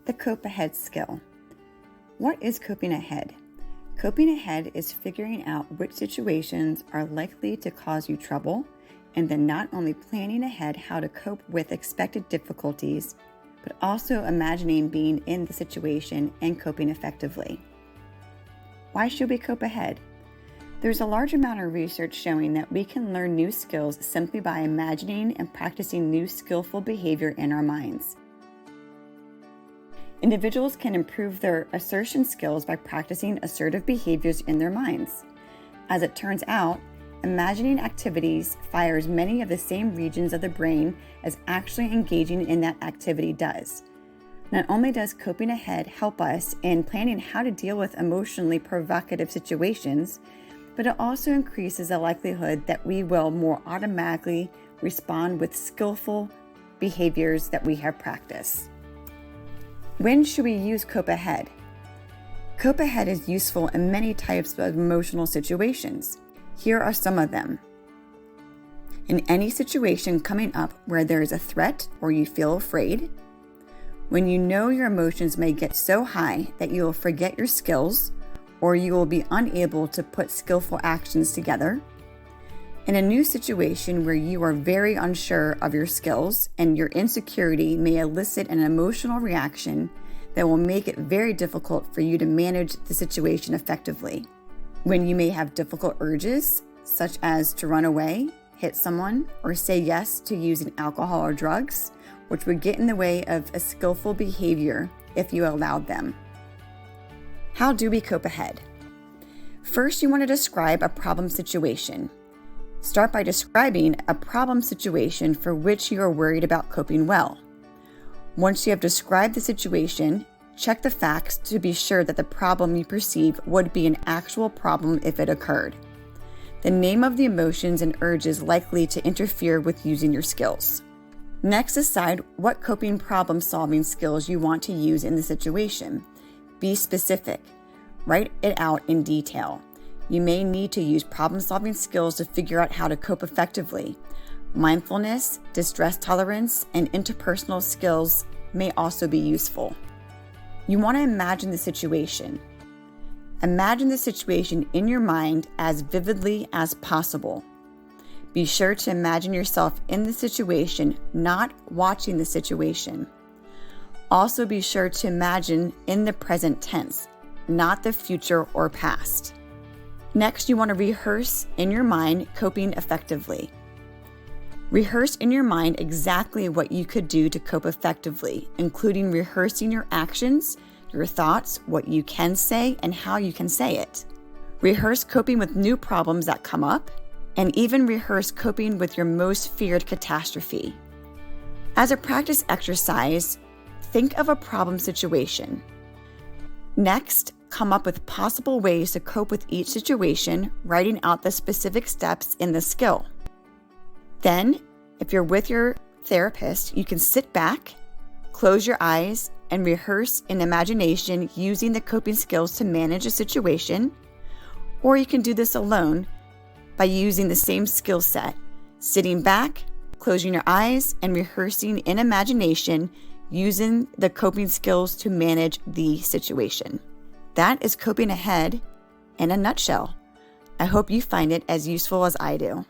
The cope ahead skill. What is coping ahead? Coping ahead is figuring out which situations are likely to cause you trouble, and then not only planning ahead how to cope with expected difficulties, but also imagining being in the situation and coping effectively. Why should we cope ahead? There's a large amount of research showing that we can learn new skills simply by imagining and practicing new skillful behavior in our minds. Individuals can improve their assertion skills by practicing assertive behaviors in their minds. As it turns out, imagining activities fires many of the same regions of the brain as actually engaging in that activity does. Not only does coping ahead help us in planning how to deal with emotionally provocative situations, but it also increases the likelihood that we will more automatically respond with skillful behaviors that we have practiced. When should we use cope ahead? Cope ahead is useful in many types of emotional situations. Here are some of them. In any situation coming up where there is a threat or you feel afraid, when you know your emotions may get so high that you will forget your skills or you will be unable to put skillful actions together, in a new situation where you are very unsure of your skills and your insecurity may elicit an emotional reaction that will make it very difficult for you to manage the situation effectively. When you may have difficult urges, such as to run away, hit someone, or say yes to using alcohol or drugs, which would get in the way of a skillful behavior if you allowed them. How do we cope ahead? First, you want to describe a problem situation. Start by describing a problem situation for which you are worried about coping well. Once you have described the situation, check the facts to be sure that the problem you perceive would be an actual problem if it occurred. The name of the emotions and urges likely to interfere with using your skills. Next, decide what coping problem-solving skills you want to use in the situation. Be specific. Write it out in detail. You may need to use problem-solving skills to figure out how to cope effectively. Mindfulness, distress tolerance, and interpersonal skills may also be useful. You want to imagine the situation. Imagine the situation in your mind as vividly as possible. Be sure to imagine yourself in the situation, not watching the situation. Also be sure to imagine in the present tense, not the future or past. Next, you want to rehearse in your mind coping effectively. Rehearse in your mind exactly what you could do to cope effectively, including rehearsing your actions, your thoughts, what you can say, and how you can say it. Rehearse coping with new problems that come up, and even rehearse coping with your most feared catastrophe. As a practice exercise, think of a problem situation. Next, come up with possible ways to cope with each situation, writing out the specific steps in the skill. Then, if you're with your therapist, you can sit back, close your eyes, and rehearse in imagination using the coping skills to manage a situation, or you can do this alone by using the same skill set, sitting back, closing your eyes, and rehearsing in imagination using the coping skills to manage the situation. That is coping ahead in a nutshell. I hope you find it as useful as I do.